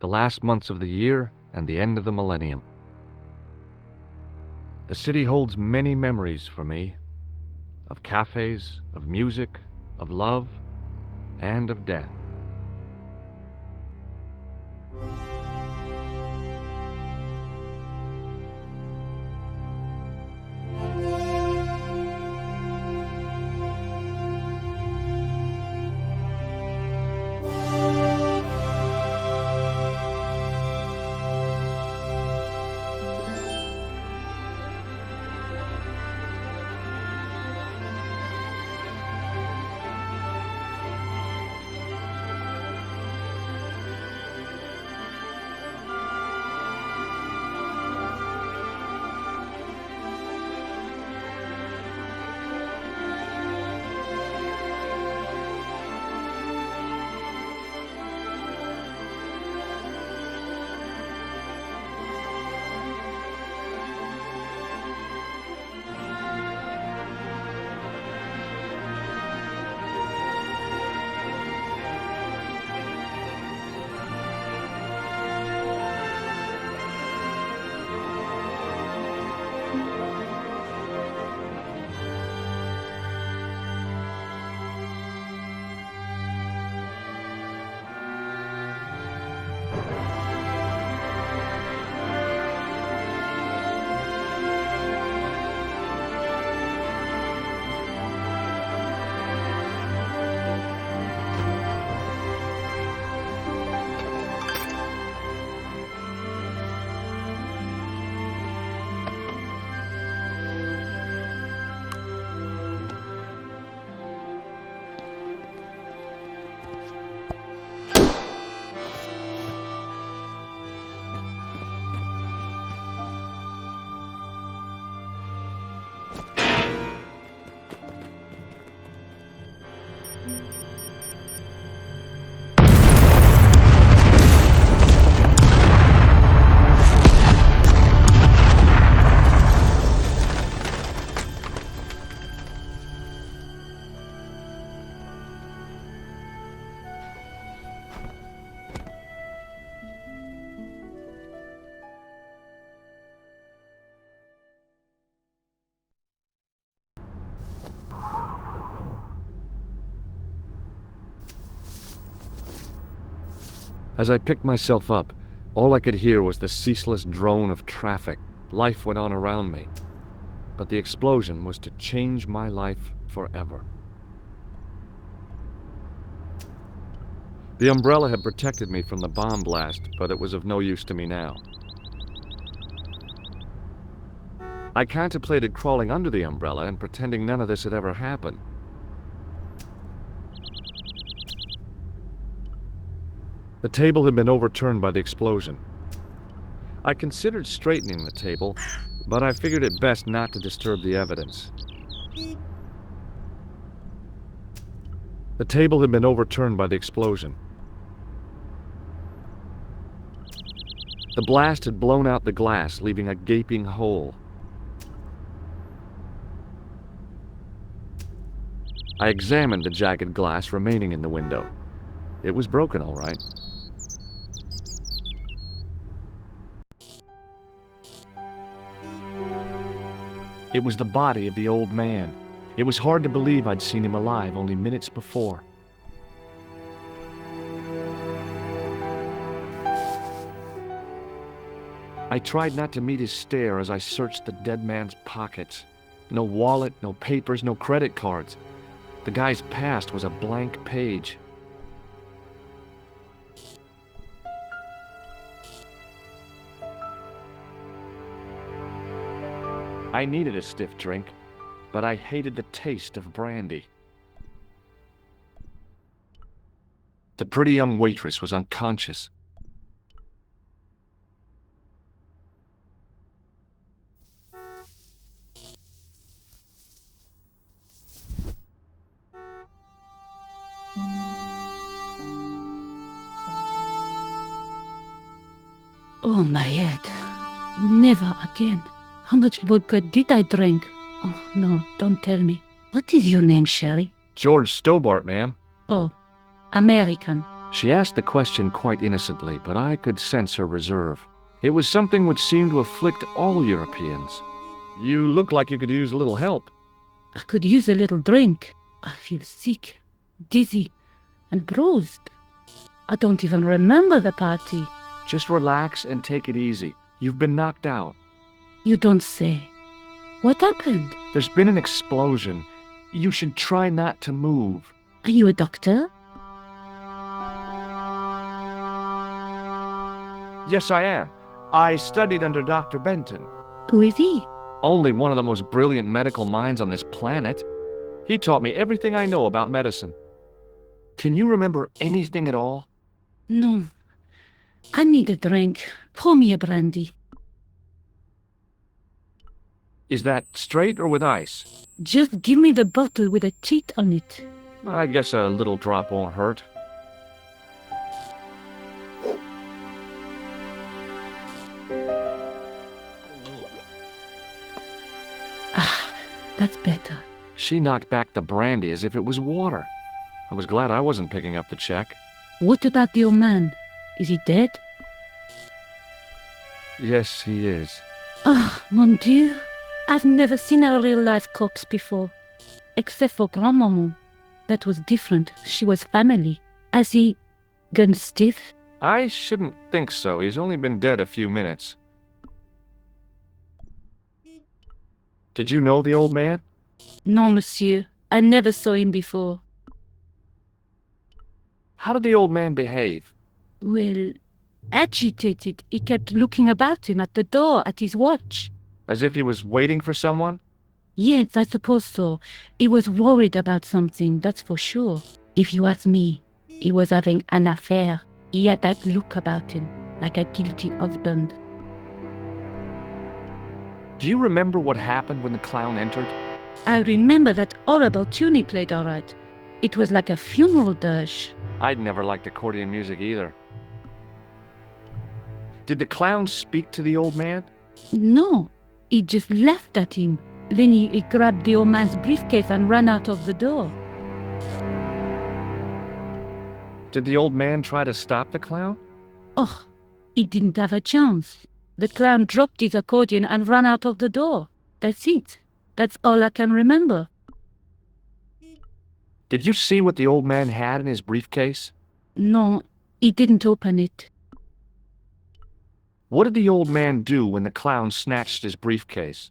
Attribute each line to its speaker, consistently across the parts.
Speaker 1: the last months of the year, and the end of the millennium. The city holds many memories for me, of cafes, of music, of love, and of death. As I picked myself up, all I could hear was the ceaseless drone of traffic. Life went on around me. But the explosion was to change my life forever. The umbrella had protected me from the bomb blast, but it was of no use to me now. I contemplated crawling under the umbrella and pretending none of this had ever happened. The table had been overturned by the explosion. I considered straightening the table, but I figured it best not to disturb the evidence. The table had been overturned by the explosion. The blast had blown out the glass, leaving a gaping hole. I examined the jagged glass remaining in the window. It was broken, all right. It was the body of the old man. It was hard to believe I'd seen him alive only minutes before. I tried not to meet his stare as I searched the dead man's pockets. No wallet, no papers, no credit cards. The guy's past was a blank page. I needed a stiff drink, but I hated the taste of brandy. The pretty young waitress was unconscious.
Speaker 2: Oh, my head. Never again. How much vodka did I drink? Oh, no, don't tell me. What is your name, Sherry?
Speaker 1: George Stobart, ma'am.
Speaker 2: Oh, American.
Speaker 1: She asked the question quite innocently, but I could sense her reserve. It was something which seemed to afflict all Europeans. You look like you could use a little help.
Speaker 2: I could use a little drink. I feel sick, dizzy, and bruised. I don't even remember the party.
Speaker 1: Just relax and take it easy. You've been knocked out.
Speaker 2: You don't say. What happened?
Speaker 1: There's been an explosion. You should try not to move.
Speaker 2: Are you a doctor?
Speaker 1: Yes, I am. I studied under Dr. Benton.
Speaker 2: Who is he?
Speaker 1: Only one of the most brilliant medical minds on this planet. He taught me everything I know about medicine. Can you remember anything at all?
Speaker 2: No. I need a drink. Pour me a brandy.
Speaker 1: Is that straight or with ice?
Speaker 2: Just give me the bottle with a cheat on it.
Speaker 1: I guess a little drop won't hurt.
Speaker 2: That's better.
Speaker 1: She knocked back the brandy as if it was water. I was glad I wasn't picking up the check.
Speaker 2: What about the old man? Is he dead?
Speaker 1: Yes, he is.
Speaker 2: Ah, mon Dieu. I've never seen a real-life corpse before. Except for Grandmaman. That was different. She was family. Has he gone stiff?
Speaker 1: I shouldn't think so. He's only been dead a few minutes. Did you know the old man?
Speaker 2: No, monsieur. I never saw him before.
Speaker 1: How did the old man behave?
Speaker 2: Well, agitated. He kept looking about him at the door, at his watch.
Speaker 1: As if he was waiting for someone?
Speaker 2: Yes, I suppose so. He was worried about something, that's for sure. If you ask me, he was having an affair. He had that look about him, like a guilty husband.
Speaker 1: Do you remember what happened when the clown entered?
Speaker 2: I remember that horrible tune he played all right. It was like a funeral dirge.
Speaker 1: I'd never liked accordion music either. Did the clown speak to the old man?
Speaker 2: No, he just laughed at him. Then he grabbed the old man's briefcase and ran out of the door.
Speaker 1: Did the old man try to stop the clown?
Speaker 2: Oh, he didn't have a chance. The clown dropped his accordion and ran out of the door. That's it. That's all I can remember.
Speaker 1: Did you see what the old man had in his briefcase?
Speaker 2: No, he didn't open it.
Speaker 1: What did the old man do when the clown snatched his briefcase?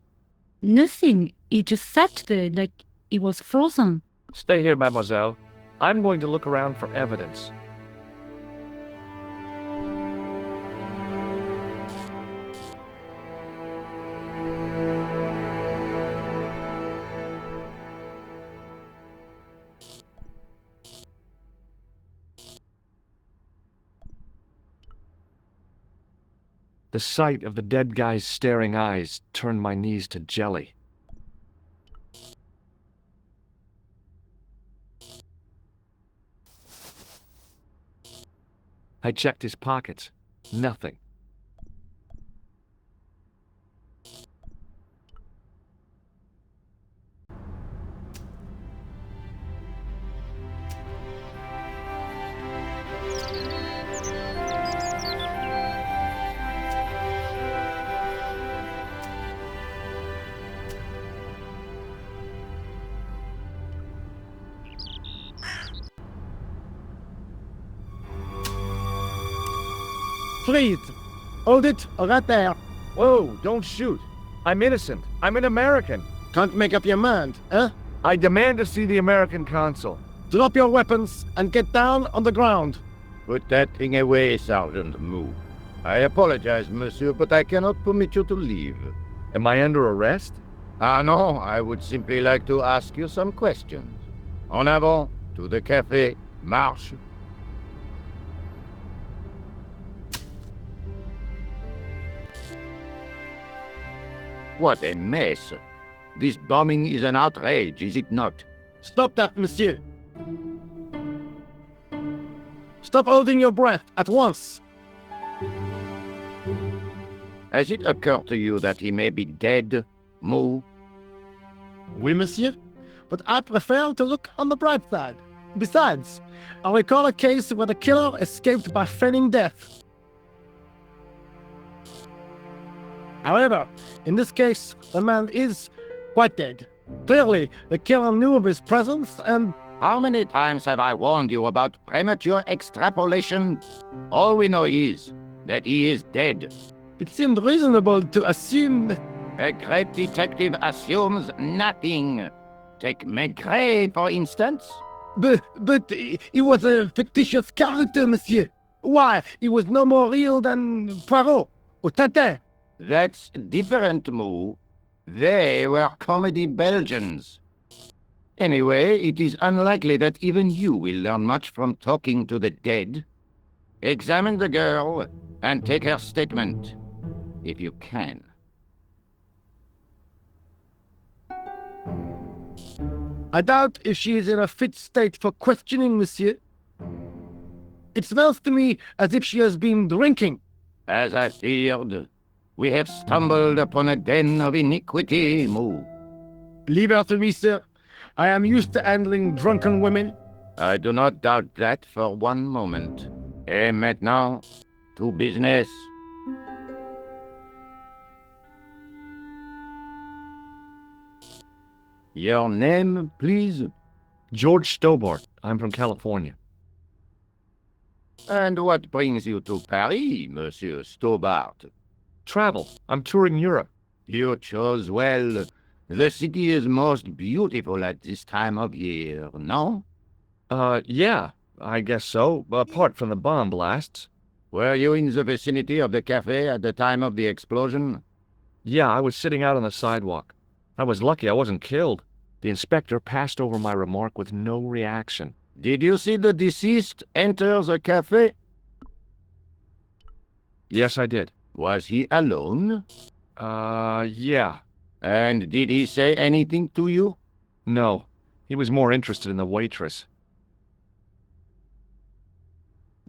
Speaker 2: Nothing. He just sat there like he was frozen.
Speaker 1: Stay here, mademoiselle. I'm going to look around for evidence. The sight of the dead guy's staring eyes turned my knees to jelly. I checked his pockets. Nothing.
Speaker 3: Please, hold it right there.
Speaker 1: Whoa, don't shoot. I'm innocent. I'm an American.
Speaker 3: Can't make up your mind, eh?
Speaker 1: I demand to see the American consul.
Speaker 3: Drop your weapons and get down on the ground.
Speaker 4: Put that thing away, Sergeant Moo. I apologize, monsieur, but I cannot permit you to leave.
Speaker 1: Am I under arrest?
Speaker 4: Ah, no, I would simply like to ask you some questions. En avant, to the café, marche. What a mess. This bombing is an outrage, is it not?
Speaker 3: Stop that, monsieur. Stop holding your breath at once.
Speaker 4: Has it occurred to you that he may be dead, Moo?
Speaker 3: Oui, monsieur. But I prefer to look on the bright side. Besides, I recall a case where the killer escaped by feigning death. However, in this case, the man is quite dead. Clearly, the killer knew of his presence and...
Speaker 4: How many times have I warned you about premature extrapolation? All we know is that he is dead.
Speaker 3: it seemed reasonable to assume...
Speaker 4: A great detective assumes nothing. Take Maigret, for instance.
Speaker 3: But he was a fictitious character, monsieur. Why, he was no more real than Poirot or Tintin.
Speaker 4: That's different, Moo. They were comedy Belgians. Anyway, it is unlikely that even you will learn much from talking to the dead. Examine the girl and take her statement, if you can.
Speaker 3: I doubt if she is in a fit state for questioning, monsieur. It smells to me as if she has been drinking.
Speaker 4: As I feared, we have stumbled upon a den of iniquity, Moo.
Speaker 3: Leave her to me, sir. I am used to handling drunken women.
Speaker 4: I do not doubt that for one moment. Et maintenant, to business. Your name, please?
Speaker 1: George Stobart. I'm from California.
Speaker 4: And what brings you to Paris, Monsieur Stobart?
Speaker 1: Travel. I'm touring Europe.
Speaker 4: You chose well. The city is most beautiful at this time of year, no?
Speaker 1: Yeah, I guess so, apart from the bomb blasts.
Speaker 4: Were you in the vicinity of the cafe at the time of the explosion?
Speaker 1: Yeah, I was sitting out on the sidewalk. I was lucky I wasn't killed. The inspector passed over my remark with no reaction.
Speaker 4: Did you see the deceased enter the cafe?
Speaker 1: Yes, I did.
Speaker 4: Was he alone?
Speaker 1: Yeah.
Speaker 4: And did he say anything to you?
Speaker 1: No, he was more interested in the waitress.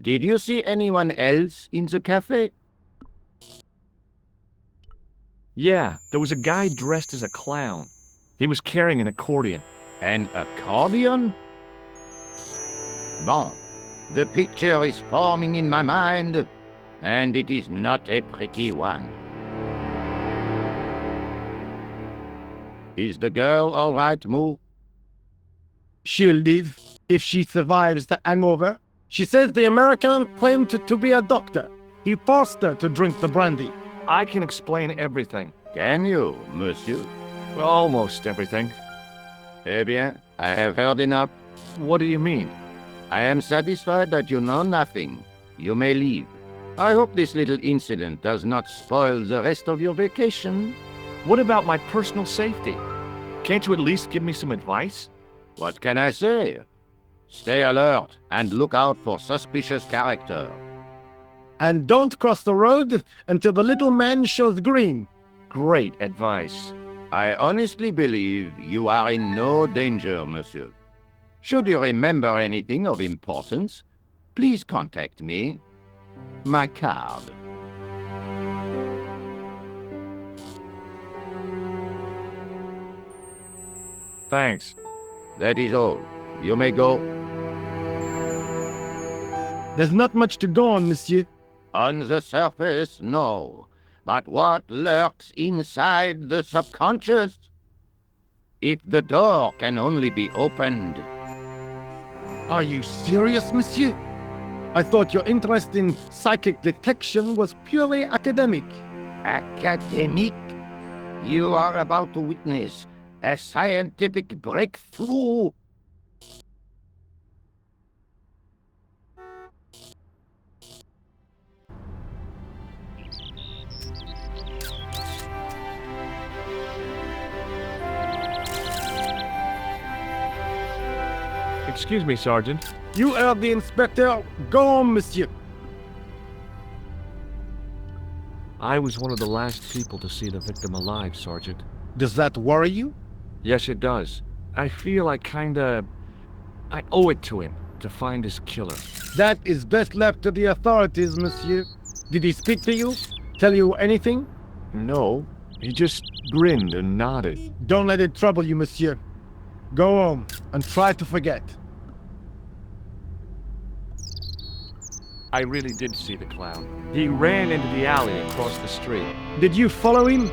Speaker 4: Did you see anyone else in the cafe?
Speaker 1: Yeah, there was a guy dressed as a clown. He was carrying an accordion.
Speaker 4: An accordion? Bon, the picture is forming in my mind, and it is not a pretty one. Is the girl all right, Moo?
Speaker 3: She'll live if she survives the hangover. She says the American claimed to be a doctor. He forced her to drink the brandy.
Speaker 1: I can explain everything.
Speaker 4: Can you, monsieur?
Speaker 1: Well, almost everything.
Speaker 4: Eh bien, I have heard enough.
Speaker 1: What do you mean?
Speaker 4: I am satisfied that you know nothing. You may leave. I hope this little incident does not spoil the rest of your vacation.
Speaker 1: What about my personal safety? Can't you at least give me some advice?
Speaker 4: What can I say? Stay alert and look out for suspicious character.
Speaker 3: And don't cross the road until the little man shows green.
Speaker 1: Great advice.
Speaker 4: I honestly believe you are in no danger, monsieur. Should you remember anything of importance, please contact me. My card.
Speaker 1: Thanks.
Speaker 4: That is all. You may go.
Speaker 3: There's not much to go on, monsieur.
Speaker 4: On the surface, no. But what lurks inside the subconscious? If the door can only be opened.
Speaker 3: Are you serious, monsieur? I thought your interest in psychic detection was purely academic.
Speaker 4: Academic? You are about to witness a scientific breakthrough.
Speaker 1: Excuse me, Sergeant.
Speaker 3: You heard the inspector. Go on, monsieur.
Speaker 1: I was one of the last people to see the victim alive, Sergeant.
Speaker 3: Does that worry you?
Speaker 1: Yes, it does. I feel I owe it to him to find his killer.
Speaker 3: That is best left to the authorities, monsieur. Did he speak to you? Tell you anything?
Speaker 1: No, he just grinned and nodded.
Speaker 3: Don't let it trouble you, monsieur. Go home and try to forget.
Speaker 1: I really did see the clown. He ran into the alley across the street.
Speaker 3: Did you follow him?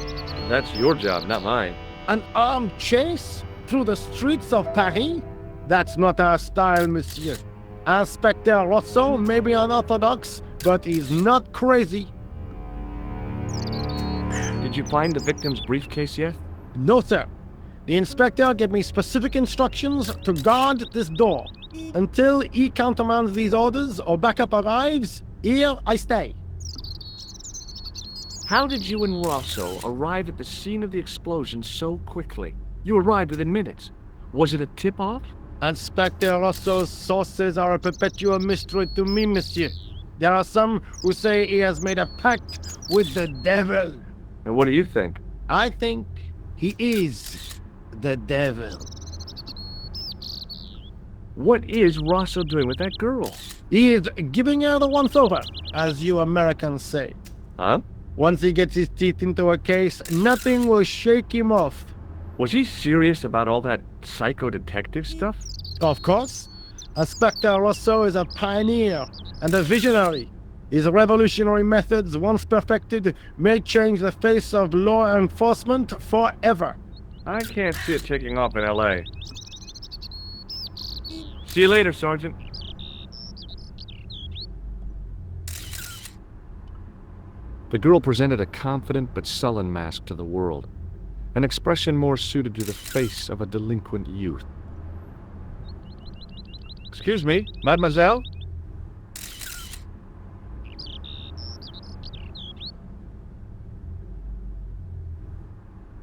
Speaker 1: That's your job, not mine.
Speaker 3: An armed chase through the streets of Paris? That's not our style, monsieur. Inspector Rousseau may be unorthodox, but he's not crazy.
Speaker 1: Did you find the victim's briefcase yet?
Speaker 3: No, sir. The inspector gave me specific instructions to guard this door. Until he countermands these orders or backup arrives, here I stay.
Speaker 1: How did you and Rosso arrive at the scene of the explosion so quickly? You arrived within minutes. Was it a tip-off?
Speaker 3: Inspector Rosso's sources are a perpetual mystery to me, monsieur. There are some who say he has made a pact with the devil.
Speaker 1: And what do you think?
Speaker 3: I think he is the devil.
Speaker 1: What is Rosso doing with that girl?
Speaker 3: He is giving her the once-over, as you Americans say.
Speaker 1: Huh?
Speaker 3: Once he gets his teeth into a case, nothing will shake him off.
Speaker 1: Was he serious about all that psycho-detective stuff?
Speaker 3: Of course. Inspector Rosso is a pioneer and a visionary. His revolutionary methods, once perfected, may change the face of law enforcement forever.
Speaker 1: I can't see it taking off in L.A. See you later, Sergeant. The girl presented a confident but sullen mask to the world, an expression more suited to the face of a delinquent youth. Excuse me, mademoiselle?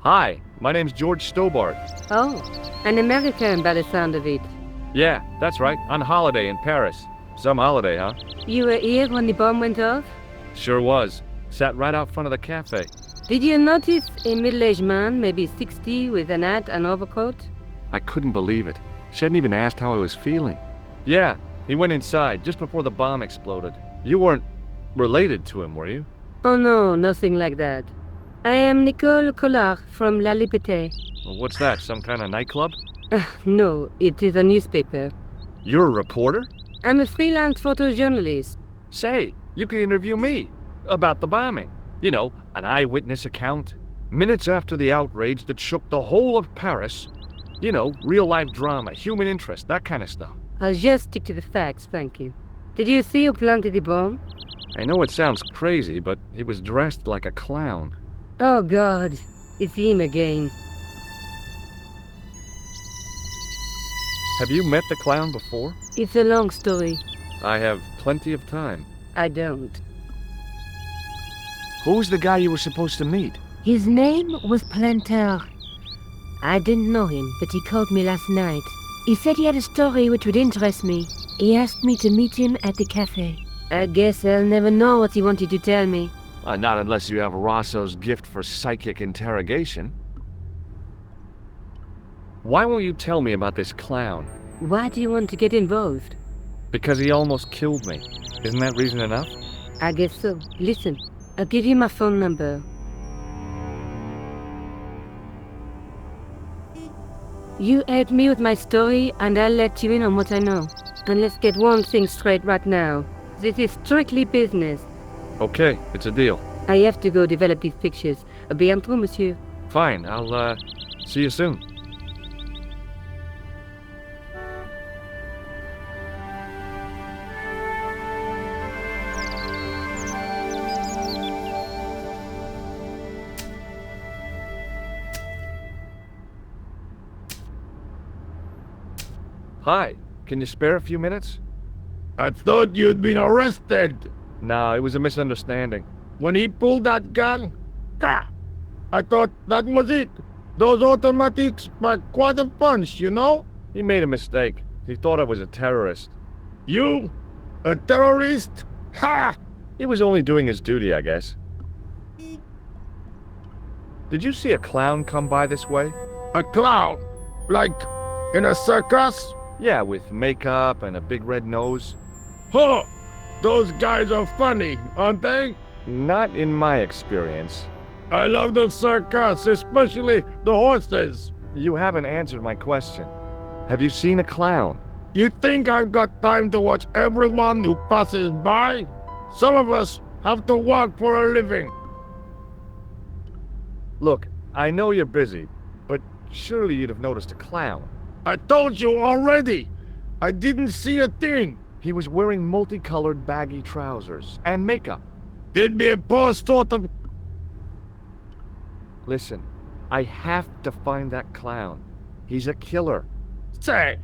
Speaker 1: Hi, my name's George Stobart.
Speaker 5: Oh, an American by the sound of it.
Speaker 1: Yeah, that's right, on holiday in Paris. Some holiday, huh?
Speaker 5: You were here when the bomb went off?
Speaker 1: Sure was. Sat right out front of the cafe.
Speaker 5: Did you notice a middle-aged man, maybe 60, with an hat and overcoat?
Speaker 1: I couldn't believe it. She hadn't even asked how I was feeling. Yeah, he went inside just before the bomb exploded. You weren't related to him, were you?
Speaker 5: Oh no, nothing like that. I am Nicole Collard from La Liberté.
Speaker 1: Well, what's that, some kind of nightclub?
Speaker 5: No, it is a newspaper.
Speaker 1: You're a reporter?
Speaker 5: I'm a freelance photojournalist.
Speaker 1: Say, you can interview me about the bombing. You know, an eyewitness account. Minutes after the outrage that shook the whole of Paris. You know, real-life drama, human interest, that kind of stuff.
Speaker 5: I'll just stick to the facts, thank you. Did you see who planted the bomb?
Speaker 1: I know it sounds crazy, but he was dressed like a clown.
Speaker 5: Oh God, it's him again.
Speaker 1: Have you met the clown before?
Speaker 5: It's a long story.
Speaker 1: I have plenty of time.
Speaker 5: I don't.
Speaker 1: Who's the guy you were supposed to meet?
Speaker 2: His name was Planter. I didn't know him, but he called me last night. He said he had a story which would interest me. He asked me to meet him at the cafe.
Speaker 5: I guess I'll never know what he wanted to tell me.
Speaker 1: Not unless you have Rosso's gift for psychic interrogation. Why won't you tell me about this clown?
Speaker 5: Why do you want to get involved?
Speaker 1: Because he almost killed me. Isn't that reason enough?
Speaker 5: I guess so. Listen, I'll give you my phone number. You help me with my story and I'll let you in on what I know. And let's get one thing straight right now. This is strictly business.
Speaker 1: Okay, it's a deal.
Speaker 5: I have to go develop these pictures. À bientôt, monsieur.
Speaker 1: Fine, I'll, see you soon. Hi, can you spare a few minutes?
Speaker 3: I thought you'd been arrested.
Speaker 1: No, it was a misunderstanding.
Speaker 3: When he pulled that gun, I thought that was it. Those automatics pack quite a punch, you know?
Speaker 1: He made a mistake. He thought I was a terrorist.
Speaker 3: You? A terrorist? Ha!
Speaker 1: He was only doing his duty, I guess. Did you see a clown come by this way?
Speaker 3: A clown? Like in a circus?
Speaker 1: Yeah, with makeup and a big red nose.
Speaker 3: Huh! Those guys are funny, aren't they?
Speaker 1: Not in my experience.
Speaker 3: I love the circus, especially the horses.
Speaker 1: You haven't answered my question. Have you seen a clown?
Speaker 3: You think I've got time to watch everyone who passes by? Some of us have to work for a living.
Speaker 1: Look, I know you're busy, but surely you'd have noticed a clown.
Speaker 3: I told you already. I didn't see a thing.
Speaker 1: He was wearing multicolored baggy trousers and makeup.
Speaker 3: Did me a poor sort of...
Speaker 1: Listen, I have to find that clown. He's a killer.
Speaker 3: Say,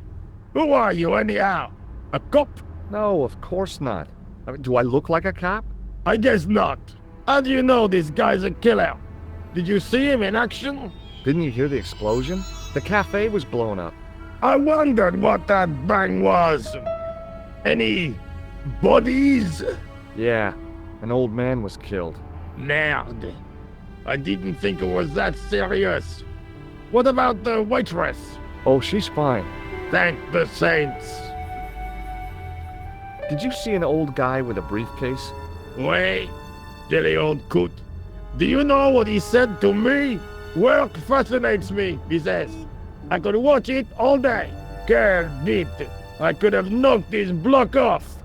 Speaker 3: who are you anyhow? A cop?
Speaker 1: No, of course not. I mean, do I look like a cop?
Speaker 3: I guess not. How do you know this guy's a killer? Did you see him in action?
Speaker 1: Didn't you hear the explosion? The cafe was blown up.
Speaker 3: I wondered what that bang was. Any bodies?
Speaker 1: Yeah, an old man was killed.
Speaker 3: Merde. I didn't think it was that serious. What about the waitress?
Speaker 1: Oh, she's fine.
Speaker 3: Thank the saints.
Speaker 1: Did you see an old guy with a briefcase?
Speaker 3: Wait, silly old coot. Do you know what he said to me? Work fascinates me, he says. I could watch it all day. Quelle vite. I could have knocked his block off.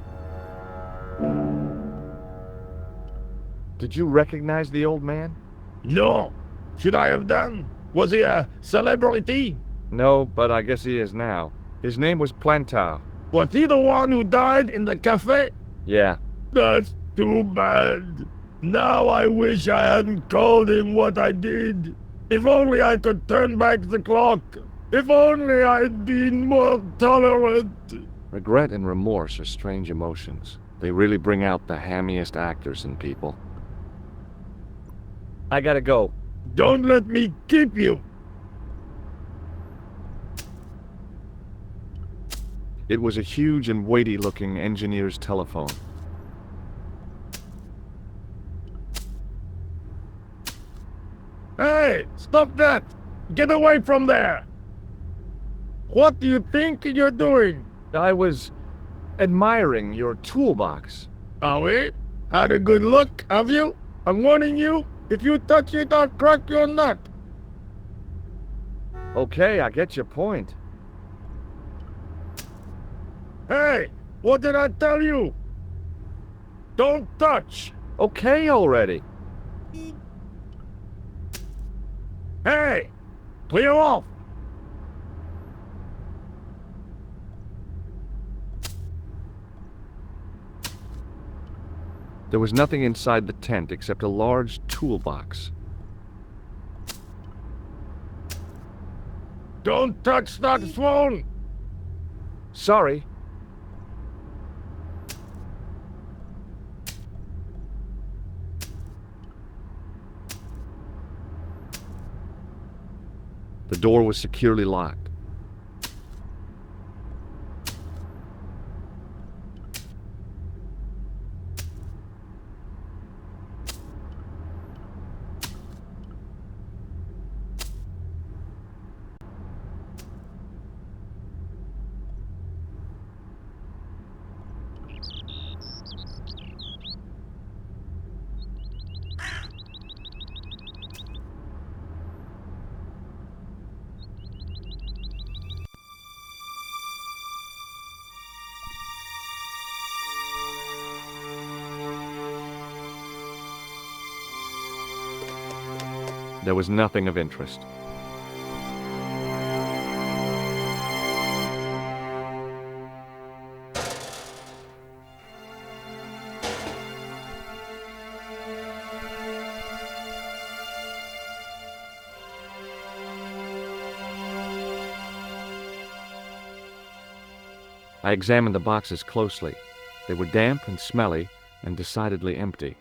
Speaker 1: Did you recognize the old man?
Speaker 3: No. Should I have done? Was he a celebrity?
Speaker 1: No, but I guess he is now. His name was Plantar.
Speaker 3: Was he the one who died in the cafe?
Speaker 1: Yeah.
Speaker 3: That's too bad. Now I wish I hadn't called him what I did. If only I could turn back the clock. If only I'd been more tolerant.
Speaker 1: Regret and remorse are strange emotions. They really bring out the hammiest actors in people. I gotta go.
Speaker 3: Don't let me keep you.
Speaker 1: It was a huge and weighty-looking engineer's telephone.
Speaker 3: Hey, stop that! Get away from there! What do you think you're doing?
Speaker 1: I was admiring your toolbox.
Speaker 3: Are we? Had a good look, have you? I'm warning you, if you touch it, I'll crack your nut.
Speaker 1: Okay, I get your point.
Speaker 3: Hey, what did I tell you? Don't touch!
Speaker 1: Okay already.
Speaker 3: Hey, clear off!
Speaker 1: There was nothing inside the tent except a large toolbox.
Speaker 3: Don't touch that phone!
Speaker 1: Sorry. The door was securely locked. There was nothing of interest. I examined the boxes closely. They were damp and smelly and decidedly empty.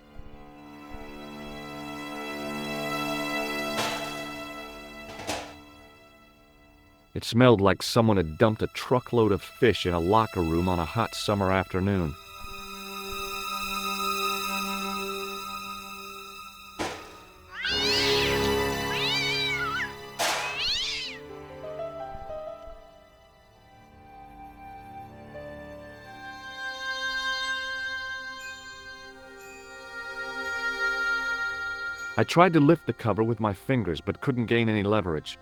Speaker 1: It smelled like someone had dumped a truckload of fish in a locker room on a hot summer afternoon. I tried to lift the cover with my fingers, but couldn't gain any leverage.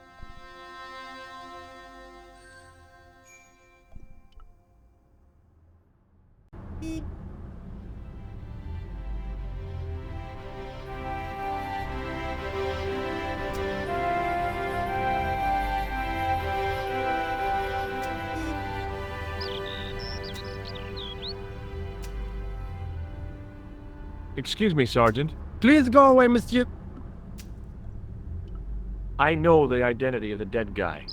Speaker 1: Excuse me, Sergeant.
Speaker 3: Please go away, monsieur.
Speaker 1: I know the identity of the dead guy.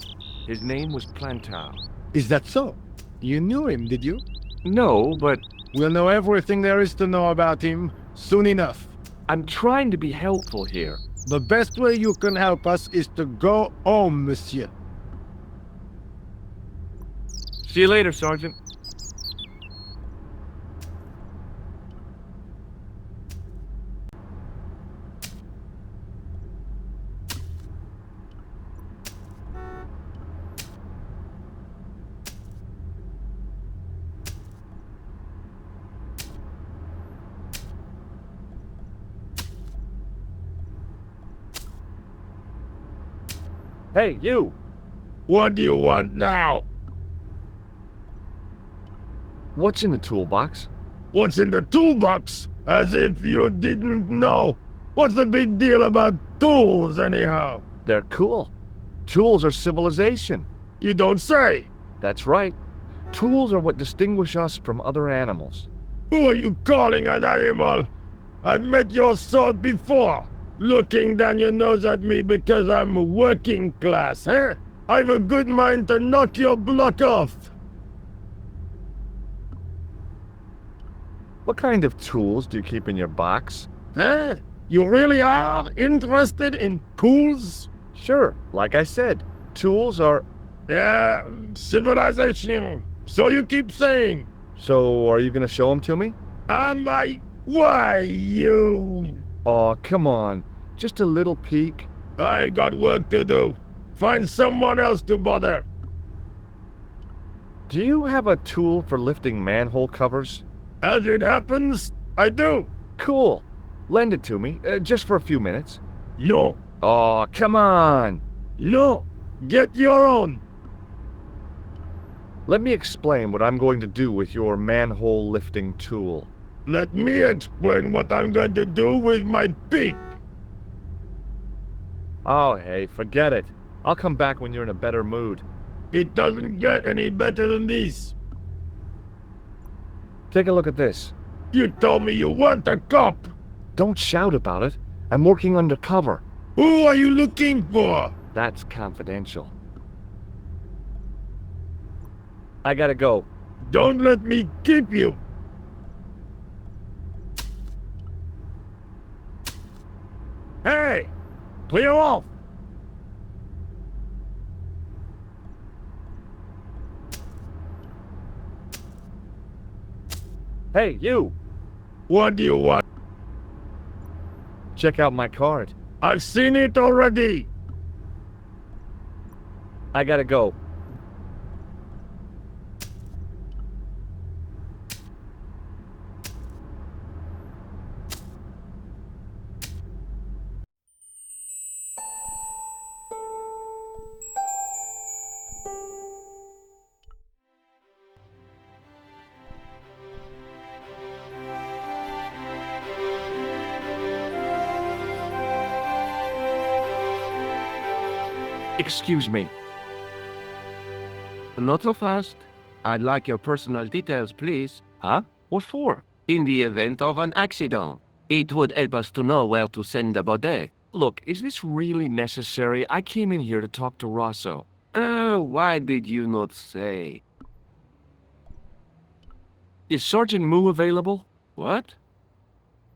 Speaker 1: His name was Plantar.
Speaker 3: Is that so? You knew him, did you?
Speaker 1: No, but
Speaker 3: We'll know everything there is to know about him soon enough.
Speaker 1: I'm trying to be helpful here.
Speaker 3: The best way you can help us is to go home, monsieur.
Speaker 1: See you later, Sergeant. Hey, you!
Speaker 3: What do you want now?
Speaker 1: What's in the toolbox?
Speaker 3: What's in the toolbox? As if you didn't know. What's the big deal about tools, anyhow?
Speaker 1: They're cool. Tools are civilization.
Speaker 3: You don't say.
Speaker 1: That's right. Tools are what distinguish us from other animals.
Speaker 3: Who are you calling an animal? I've met your sort before. Looking down your nose at me because I'm working class, eh? I've a good mind to knock your block off.
Speaker 1: What kind of tools do you keep in your box?
Speaker 3: Huh? You really are interested in tools?
Speaker 1: Sure, like I said, tools are...
Speaker 3: Yeah, civilization. So you keep saying.
Speaker 1: So, are you gonna show them to me?
Speaker 3: Am I? Why, you?
Speaker 1: Aw, come on. Just a little peek.
Speaker 3: I got work to do. Find someone else to bother.
Speaker 1: Do you have a tool for lifting manhole covers?
Speaker 3: As it happens, I do.
Speaker 1: Cool. Lend it to me, just for a few minutes.
Speaker 3: No.
Speaker 1: Aw, come on.
Speaker 3: No. Get your own.
Speaker 1: Let me explain what I'm going to do with your manhole lifting tool.
Speaker 3: Let me explain what I'm going to do with my beak.
Speaker 1: Oh, hey, forget it. I'll come back when you're in a better mood.
Speaker 3: It doesn't get any better than this.
Speaker 1: Take a look at this.
Speaker 3: You told me you weren't a cop.
Speaker 1: Don't shout about it. I'm working undercover.
Speaker 3: Who are you looking for?
Speaker 1: That's confidential. I gotta go.
Speaker 3: Don't let me keep you. Hey! Clear off!
Speaker 1: Hey, you!
Speaker 3: What do you want?
Speaker 1: Check out my card.
Speaker 3: I've seen it already.
Speaker 1: I gotta go. Excuse me.
Speaker 4: Not so fast. I'd like your personal details, please.
Speaker 1: Huh? What for?
Speaker 4: In the event of an accident, it would help us to know where to send the body.
Speaker 1: Look, is this really necessary? I came in here to talk to Rosso.
Speaker 4: Oh, why did you not say?
Speaker 1: Is Sergeant Moo available?
Speaker 4: What?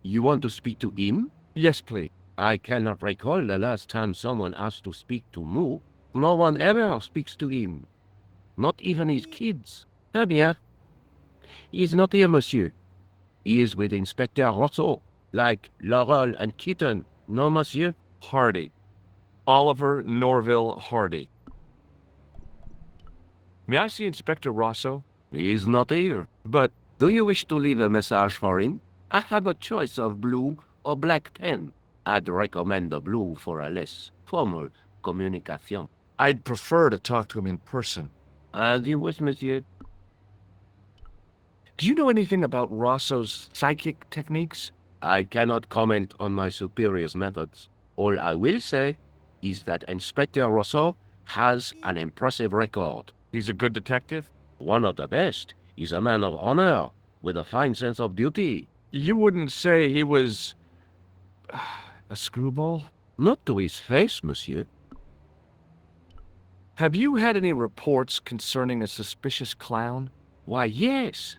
Speaker 4: You want to speak to him?
Speaker 1: Yes, please.
Speaker 4: I cannot recall the last time someone asked to speak to Moo. No one ever speaks to him. Not even his kids. Eh bien. He is not here, monsieur. He is with Inspector Rosso, like Laurel and Keaton. No, monsieur?
Speaker 1: Hardy. Oliver Norville Hardy. May I see Inspector Rosso?
Speaker 4: He is not here.
Speaker 1: But
Speaker 4: Do you wish to leave a message for him? I have a choice of blue or black pen. I'd recommend the blue for a less formal communication.
Speaker 1: I'd prefer to talk to him in person.
Speaker 4: As you wish, monsieur.
Speaker 1: Do you know anything about Rosso's psychic techniques?
Speaker 4: I cannot comment on my superior's methods. All I will say is that Inspector Rosso has an impressive record.
Speaker 1: He's a good detective?
Speaker 4: One of the best. He's a man of honor, with a fine sense of duty.
Speaker 1: You wouldn't say he was... a screwball?
Speaker 6: Not to his face, monsieur.
Speaker 1: Have you had any reports concerning a suspicious clown?
Speaker 6: Why, yes.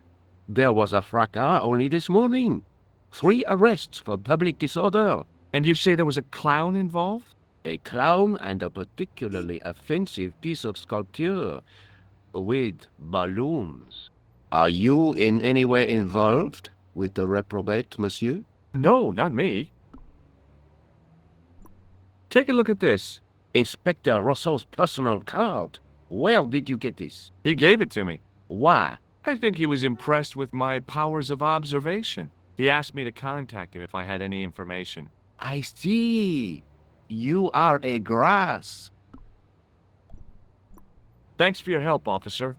Speaker 6: There was a fracas only this morning. 3 arrests for public disorder.
Speaker 1: And you say there was a clown involved?
Speaker 6: A clown and a particularly offensive piece of sculpture with balloons. Are you in any way involved with the reprobate, monsieur?
Speaker 1: No, not me. Take a look at this.
Speaker 6: Inspector Rousseau's personal card. Where did you get this?
Speaker 1: He gave it to me.
Speaker 6: Why?
Speaker 1: I think he was impressed with my powers of observation. He asked me to contact him if I had any information.
Speaker 6: I see. You are a grass.
Speaker 1: Thanks for your help, officer.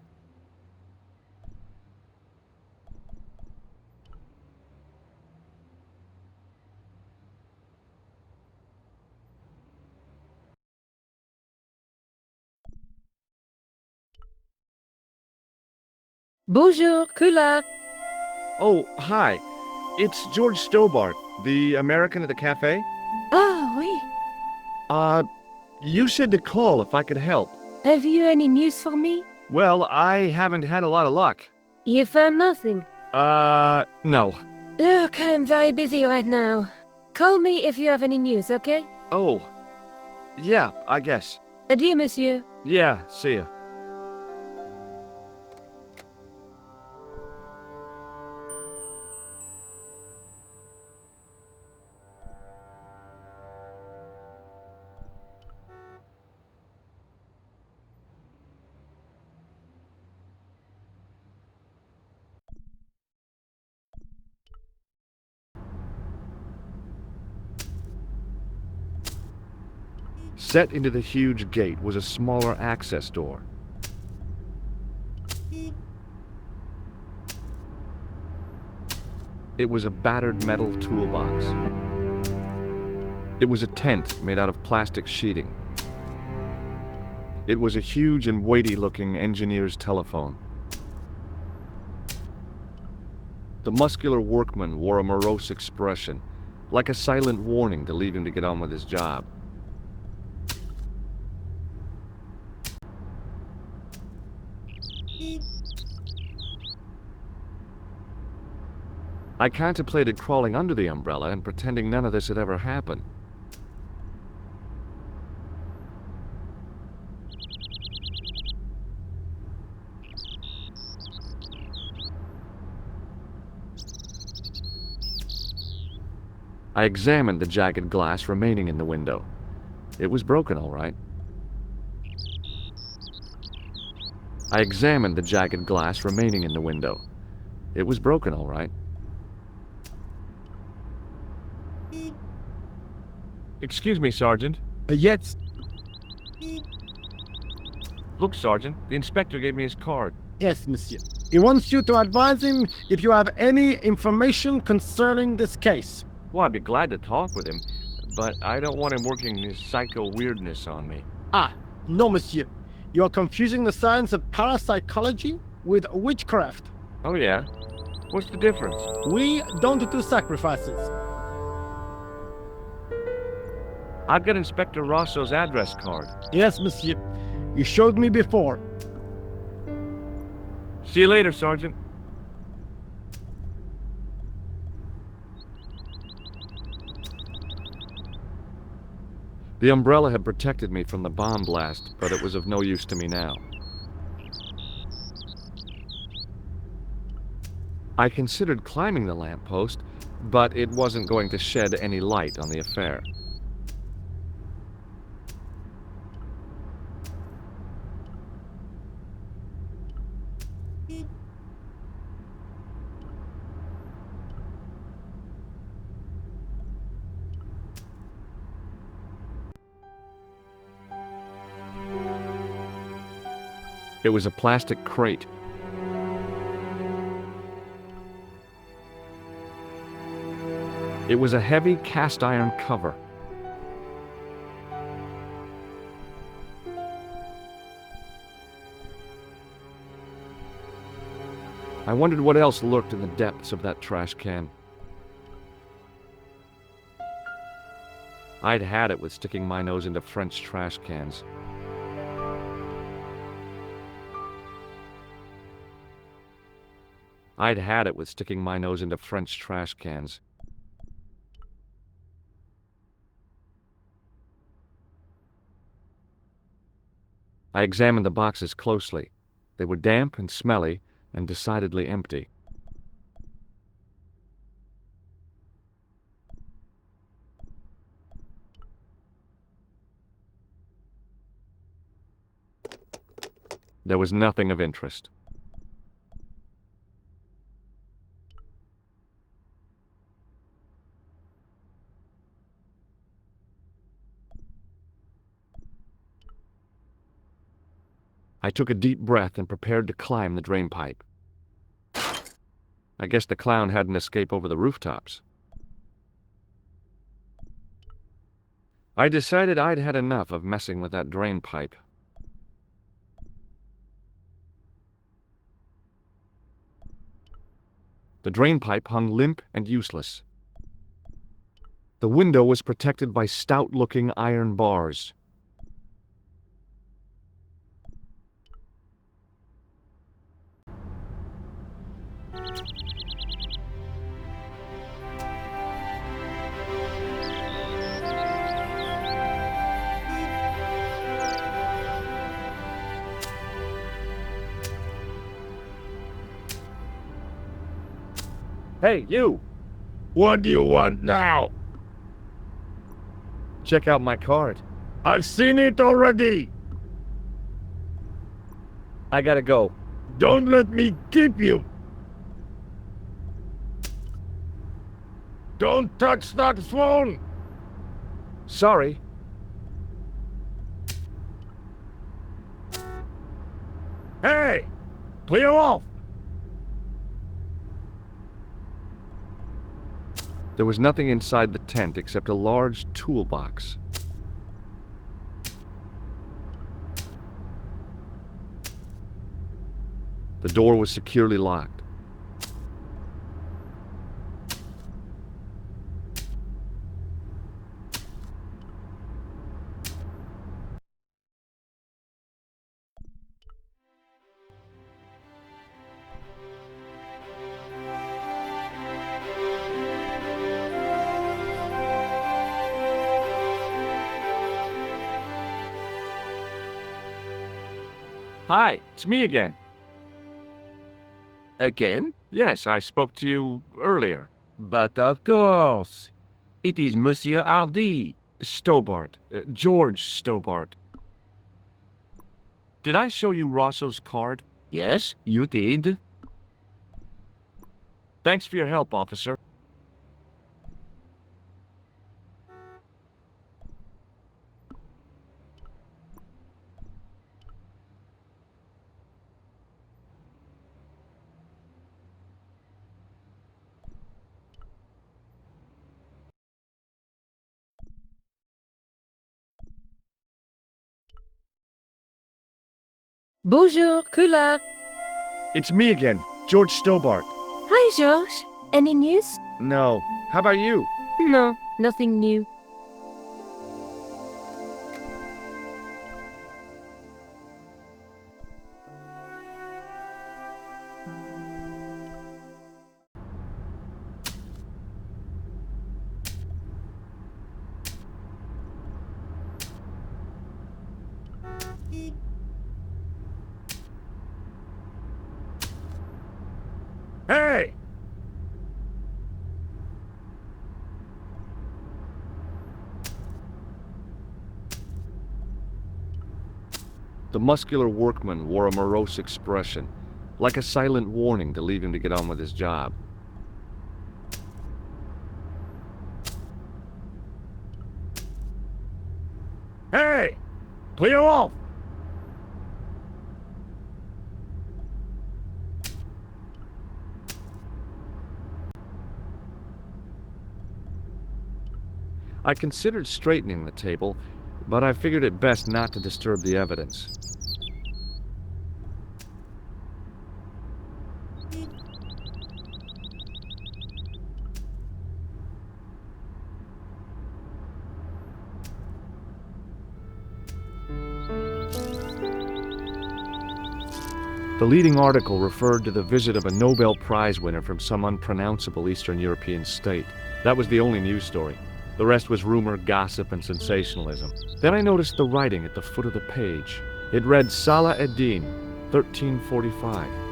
Speaker 5: Bonjour, Kula.
Speaker 1: Oh, hi. It's George Stobart, the American at the cafe.
Speaker 5: Ah, oui.
Speaker 1: You said to call if I could help.
Speaker 5: Have you any news for me?
Speaker 1: Well, I haven't had a lot of luck.
Speaker 5: You found nothing.
Speaker 1: No.
Speaker 5: Look, I'm very busy right now. Call me if you have any news, okay?
Speaker 1: Oh. Yeah, I guess.
Speaker 5: Adieu, monsieur.
Speaker 1: Yeah, see ya. Set into the huge gate was a smaller access door. It was a battered metal toolbox. It was a tent made out of plastic sheeting. It was a huge and weighty-looking engineer's telephone. The muscular workman wore a morose expression, like a silent warning to leave him to get on with his job. I contemplated crawling under the umbrella and pretending none of this had ever happened. I examined the jagged glass remaining in the window. It was broken, all right. I examined the jagged glass remaining in the window. It was broken, all right. Excuse me, Sergeant.
Speaker 3: Yes.
Speaker 1: Look, Sergeant, the inspector gave me his card.
Speaker 3: Yes, monsieur. He wants you to advise him if you have any information concerning this case.
Speaker 1: Well, I'd be glad to talk with him, but I don't want him working his psycho weirdness on me.
Speaker 3: Ah, no, monsieur. You are confusing the science of parapsychology with witchcraft.
Speaker 1: Oh, yeah? What's the difference?
Speaker 3: We don't do sacrifices.
Speaker 1: I've got Inspector Rosso's address card.
Speaker 3: Yes, monsieur. You showed me before.
Speaker 1: See you later, Sergeant. The umbrella had protected me from the bomb blast, but it was of no use to me now. I considered climbing the lamppost, but it wasn't going to shed any light on the affair. It was a plastic crate. It was a heavy cast iron cover. I wondered what else lurked in the depths of that trash can. I'd had it with sticking my nose into French trash cans. I'd had it with sticking my nose into French trash cans. I examined the boxes closely. They were damp and smelly and decidedly empty. There was nothing of interest. I took a deep breath and prepared to climb the drainpipe. I guess the clown hadn't escaped over the rooftops. I decided I'd had enough of messing with that drainpipe. The drainpipe hung limp and useless. The window was protected by stout-looking iron bars. Hey, you!
Speaker 3: What do you want now?
Speaker 1: Check out my card.
Speaker 3: I've seen it already.
Speaker 1: I gotta go.
Speaker 3: Don't let me keep you. Don't touch that phone.
Speaker 1: Sorry.
Speaker 3: Hey, clear off.
Speaker 1: There was nothing inside the tent except a large toolbox. The door was securely locked. Hi, it's me again.
Speaker 6: Again?
Speaker 1: Yes, I spoke to you earlier.
Speaker 6: But of course. It is Monsieur Hardy.
Speaker 1: Stobart. George Stobart. Did I show you Rosso's card?
Speaker 6: Yes, you did.
Speaker 1: Thanks for your help, officer.
Speaker 5: Bonjour, Kula.
Speaker 1: It's me again, George Stobart.
Speaker 5: Hi, George. Any news?
Speaker 1: No. How about you?
Speaker 5: No, nothing new.
Speaker 3: Hey!
Speaker 1: The muscular workman wore a morose expression, like a silent warning to leave him to get on with his job.
Speaker 3: Hey! Clear off!
Speaker 1: I considered straightening the table, but I figured it best not to disturb the evidence. The leading article referred to the visit of a Nobel Prize winner from some unpronounceable Eastern European state. That was the only news story. The rest was rumor, gossip, and sensationalism. Then I noticed the writing at the foot of the page. It read Salah ad-Din, 1345.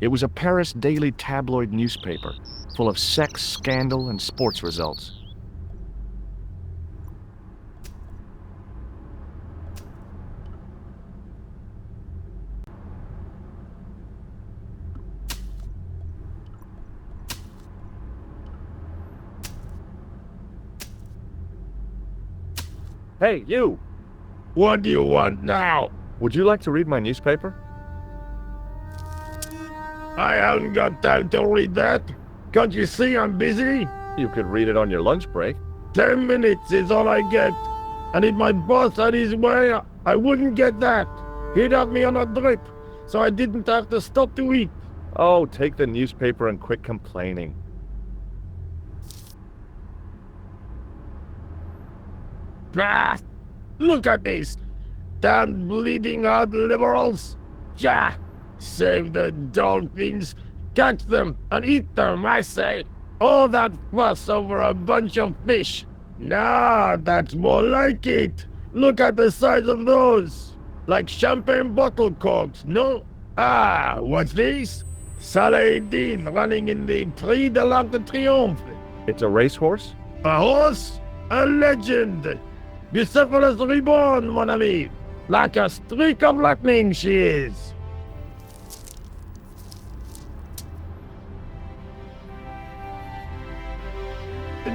Speaker 1: It was a Paris daily tabloid newspaper, full of sex, scandal, and sports results. Hey, you!
Speaker 3: What do you want now?
Speaker 1: Would you like to read my newspaper?
Speaker 3: I haven't got time to read that. Can't you see I'm busy?
Speaker 1: You could read it on your lunch break.
Speaker 3: 10 minutes is all I get. And if my boss had his way, I wouldn't get that. He'd have me on a drip, so I didn't have to stop to eat.
Speaker 1: Oh, take the newspaper and quit complaining.
Speaker 3: Ah, look at this. Damn bleeding heart liberals. Yeah. Save the dolphins, catch them and eat them, I say. All that fuss over a bunch of fish. Nah, that's more like it. Look at the size of those. Like champagne bottle corks, no? Ah, what's this? Salah ad-Din running in the Prix de l'Arc de Triomphe.
Speaker 1: It's a racehorse?
Speaker 3: A horse? A legend. Bucephalus reborn, mon ami. Like a streak of lightning she is.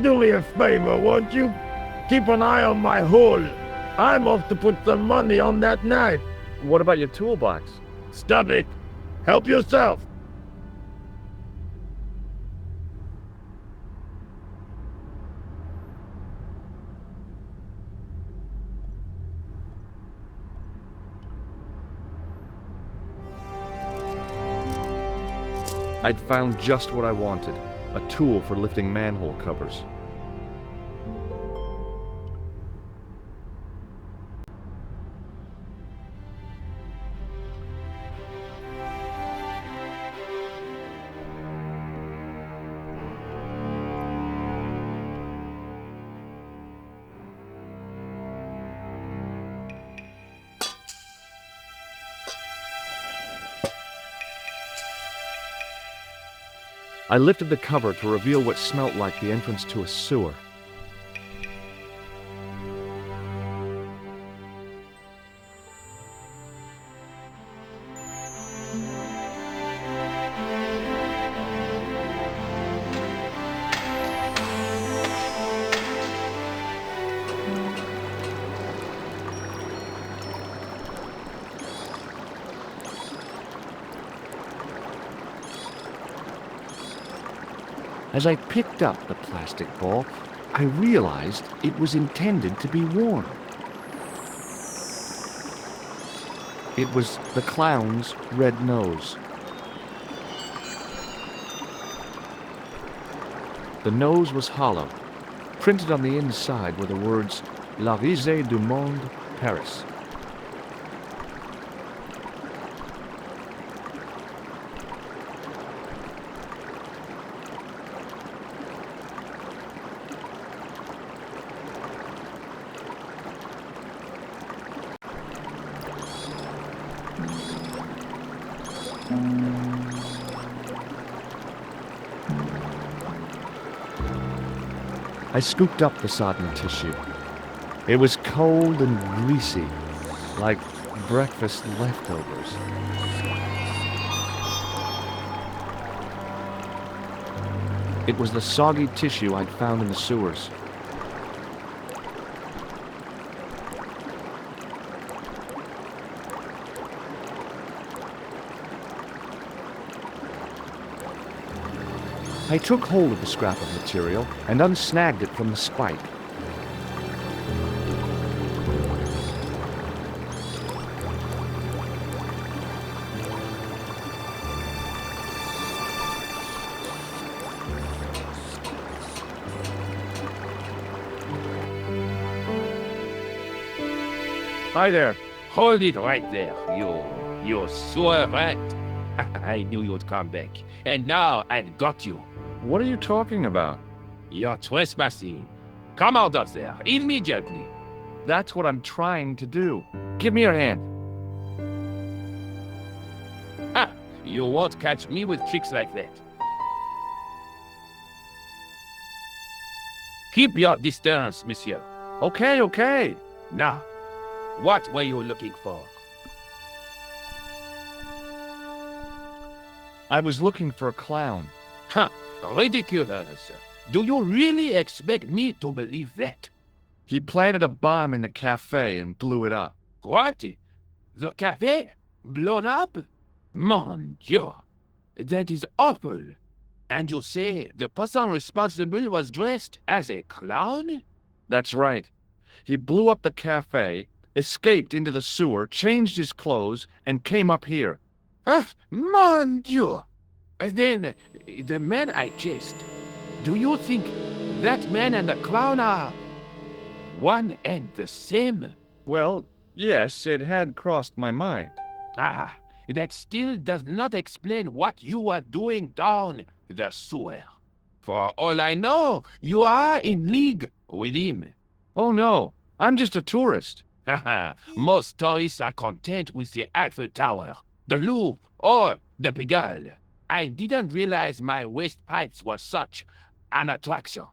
Speaker 3: Do me a favor, won't you? Keep an eye on my hole. I'm off to put some money on that knife.
Speaker 1: What about your toolbox?
Speaker 3: Stop it. Help yourself.
Speaker 1: I'd found just what I wanted. A tool for lifting manhole covers. I lifted the cover to reveal what smelt like the entrance to a sewer. As I picked up the plastic ball, I realized it was intended to be worn. It was the clown's red nose. The nose was hollow. Printed on the inside were the words, La Risée du Monde, Paris. I scooped up the sodden tissue. It was cold and greasy, like breakfast leftovers. It was the soggy tissue I'd found in the sewers. I took hold of the scrap of material and unsnagged it from the spike. Hi there.
Speaker 7: Hold it right there, you sewer rat. I knew you'd come back. And now I've got you.
Speaker 1: What are you talking about?
Speaker 7: You're trespassing. Come out of there, immediately.
Speaker 1: That's what I'm trying to do. Give me your hand.
Speaker 7: Ha! You won't catch me with tricks like that. Keep your distance, monsieur.
Speaker 1: Okay, okay.
Speaker 7: Now, what were you looking for?
Speaker 1: I was looking for a clown.
Speaker 7: Huh, ridiculous. Do you really expect me to believe that?
Speaker 1: He planted a bomb in the cafe and blew it up.
Speaker 7: What? The cafe? Blown up? Mon Dieu, that is awful. And you say the person responsible was dressed as a clown?
Speaker 1: That's right. He blew up the cafe, escaped into the sewer, changed his clothes, and came up here.
Speaker 7: Ah, mon Dieu! Then, the man I chased, do you think that man and the clown are one and the same?
Speaker 1: Well, yes, it had crossed my mind.
Speaker 7: Ah, that still does not explain what you were doing down the sewer. For all I know, you are in league with him.
Speaker 1: Oh no, I'm just a tourist.
Speaker 7: Haha, most tourists are content with the Eiffel Tower, the Louvre, or the Pigalle. I didn't realize my waste pipes were such an attraction.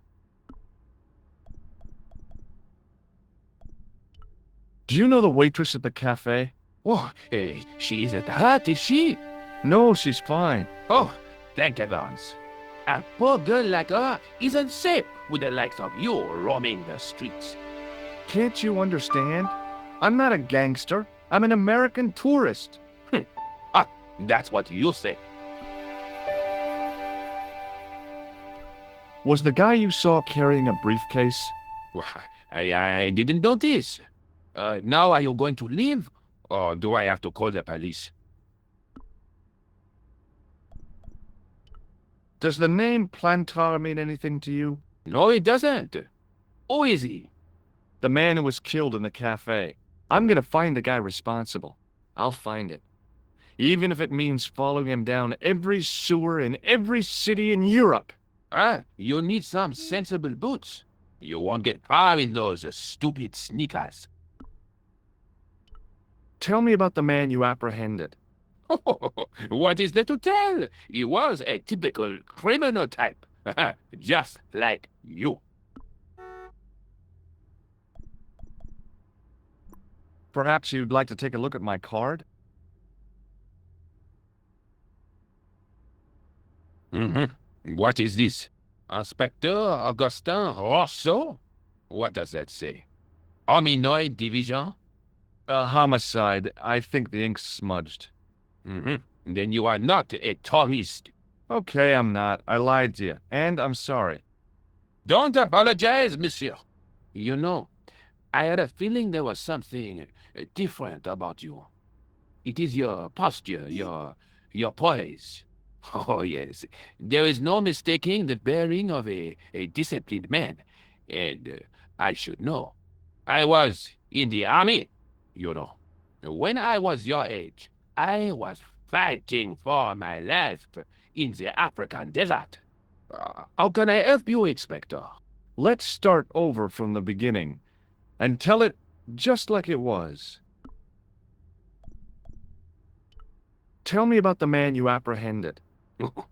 Speaker 1: Do you know the waitress at the cafe?
Speaker 7: Oh, she isn't hurt, is she?
Speaker 1: No, she's fine.
Speaker 7: Oh, thank heavens. A poor girl like her isn't safe with the likes of you roaming the streets.
Speaker 1: Can't you understand? I'm not a gangster. I'm an American tourist.
Speaker 7: Ah, that's what you say.
Speaker 1: Was the guy you saw carrying a briefcase?
Speaker 7: Well, I didn't notice. Now are you going to leave? Or do I have to call the police?
Speaker 1: Does the name Plantar mean anything to you?
Speaker 7: No, it doesn't. Who is he?
Speaker 1: The man who was killed in the cafe. I'm gonna find the guy responsible. I'll find it. Even if it means following him down every sewer in every city in Europe.
Speaker 7: Ah, you need some sensible boots. You won't get far in those stupid sneakers.
Speaker 1: Tell me about the man you apprehended.
Speaker 7: What is there to tell? He was a typical criminal type. Just like you.
Speaker 1: Perhaps you'd like to take a look at my card?
Speaker 7: Mm-hmm. What is this? Inspector Augustin Rousseau? What does that say? Hominoid Division?
Speaker 1: Homicide. I think the ink's smudged.
Speaker 7: Mm-hmm. Then you are not a tourist.
Speaker 1: Okay, I'm not. I lied to you, and I'm sorry.
Speaker 7: Don't apologize, monsieur. You know, I had a feeling there was something different about you. It is your posture, your poise. Oh, yes. There is no mistaking the bearing of a disciplined man. And I should know. I was in the army, you know. When I was your age, I was fighting for my life in the African desert. How can I help you, Inspector?
Speaker 1: Let's start over from the beginning and tell it just like it was. Tell me about the man you apprehended.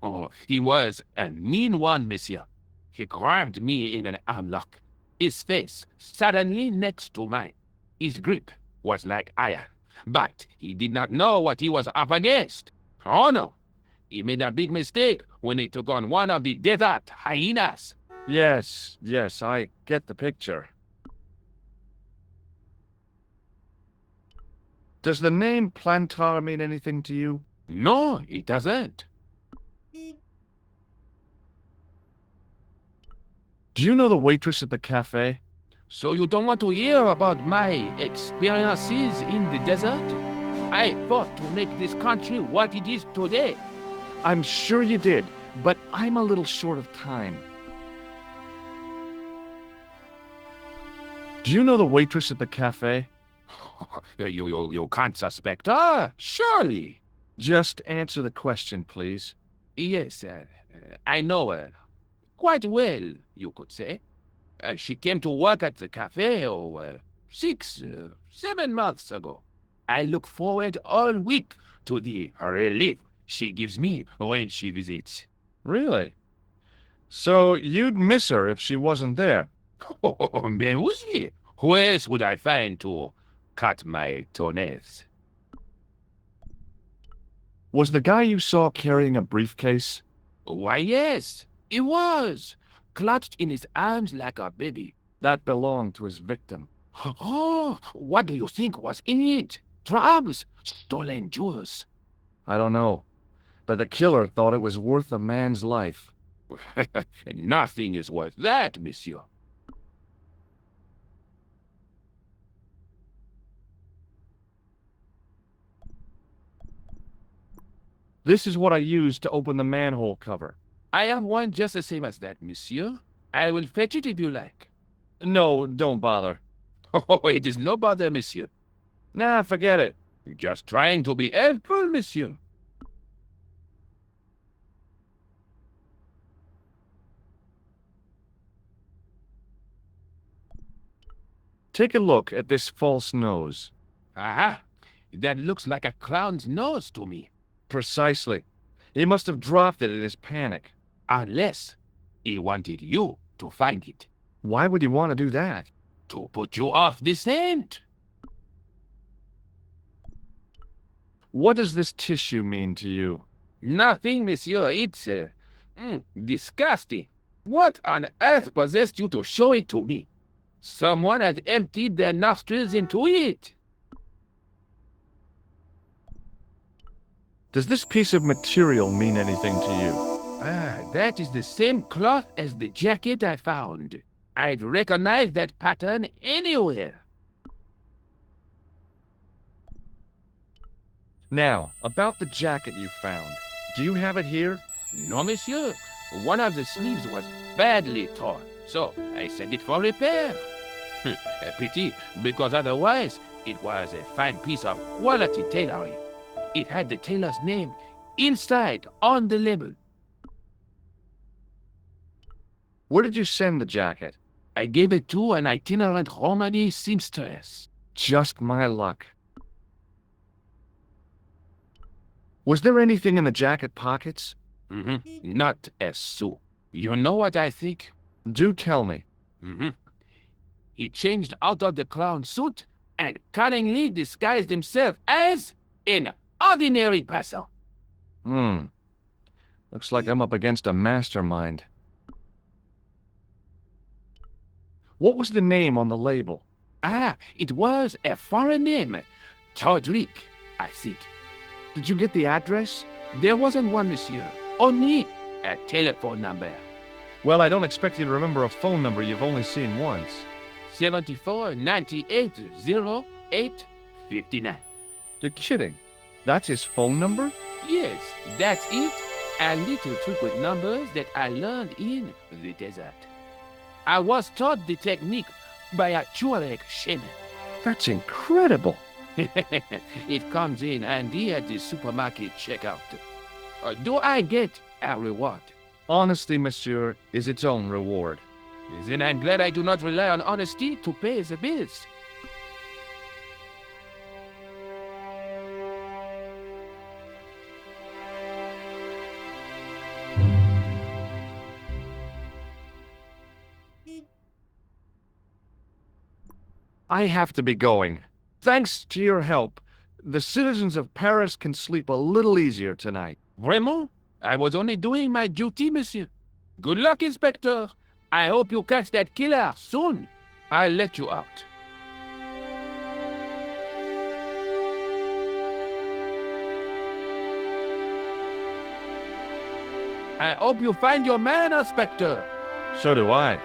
Speaker 7: Oh, he was a mean one, monsieur. He grabbed me in an armlock. His face suddenly next to mine. His grip was like iron, but he did not know what he was up against. Oh no, he made a big mistake when he took on one of the desert hyenas.
Speaker 1: Yes, I get the picture. Does the name Plantar mean anything to you?
Speaker 7: No, it doesn't.
Speaker 1: Do you know the waitress at the cafe?
Speaker 7: So you don't want to hear about my experiences in the desert? I fought to make this country what it is today.
Speaker 1: I'm sure you did, but I'm a little short of time. Do you know the waitress at the cafe?
Speaker 7: You can't suspect her, surely.
Speaker 1: Just answer the question, please.
Speaker 7: Yes, I know her. Quite well, you could say. She came to work at the cafe 7 months ago. I look forward all week to the relief she gives me when she visits.
Speaker 1: Really? So you'd miss her if she wasn't there?
Speaker 7: Oh, mais oui. Who else would I find to cut my toenails?
Speaker 1: Was the guy you saw carrying a briefcase?
Speaker 7: Why, yes, he was. Clutched in his arms like a baby.
Speaker 1: That belonged to his victim.
Speaker 7: Oh, what do you think was in it? Drugs? Stolen jewels?
Speaker 1: I don't know, but the killer thought it was worth a man's life.
Speaker 7: Nothing is worth that, monsieur.
Speaker 1: This is what I used to open the manhole cover.
Speaker 7: I have one just the same as that, monsieur. I will fetch it if you like.
Speaker 1: No, don't bother.
Speaker 7: Oh, it is no bother, monsieur.
Speaker 1: Nah, forget it.
Speaker 7: Just trying to be helpful, monsieur.
Speaker 1: Take a look at this false nose.
Speaker 7: Aha! That looks like a clown's nose to me.
Speaker 1: Precisely. He must have dropped it in his panic.
Speaker 7: Unless he wanted you to find it.
Speaker 1: Why would he want to do that?
Speaker 7: To put you off the scent.
Speaker 1: What does this tissue mean to you?
Speaker 7: Nothing, monsieur. It's disgusting. What on earth possessed you to show it to me? Someone has emptied their nostrils into it.
Speaker 1: Does this piece of material mean anything to you?
Speaker 7: That is the same cloth as the jacket I found. I'd recognize that pattern anywhere.
Speaker 1: Now, about the jacket you found. Do you have it here?
Speaker 7: No, monsieur. One of the sleeves was badly torn, so I sent it for repair. A pity, because otherwise it was a fine piece of quality tailoring. It had the tailor's name inside on the label.
Speaker 1: Where did you send the jacket?
Speaker 7: I gave it to an itinerant Romany seamstress.
Speaker 1: Just my luck. Was there anything in the jacket pockets?
Speaker 7: Not a sou. You know what I think?
Speaker 1: Do tell me.
Speaker 7: He changed out of the clown suit and cunningly disguised himself as an ordinary person.
Speaker 1: Looks like I'm up against a mastermind. What was the name on the label?
Speaker 7: It was a foreign name. Todrick, I think.
Speaker 1: Did you get the address?
Speaker 7: There wasn't one, monsieur. Only a telephone number.
Speaker 1: Well, I don't expect you to remember a phone number you've only seen once.
Speaker 7: 74 98 08 59.
Speaker 1: You're kidding. That's his phone number?
Speaker 7: Yes, that's it. A little trick with numbers that I learned in the desert. I was taught the technique by a Tuareg shaman.
Speaker 1: That's incredible.
Speaker 7: It comes in handy at the supermarket checkout. Do I get a reward?
Speaker 1: Honesty, monsieur, is its own reward.
Speaker 7: Then I'm glad I do not rely on honesty to pay the bills.
Speaker 1: I have to be going. Thanks to your help, the citizens of Paris can sleep a little easier tonight.
Speaker 7: Vraiment? I was only doing my duty, monsieur. Good luck, Inspector. I hope you catch that killer soon. I'll let you out. I hope you find your man, Inspector.
Speaker 1: So do I.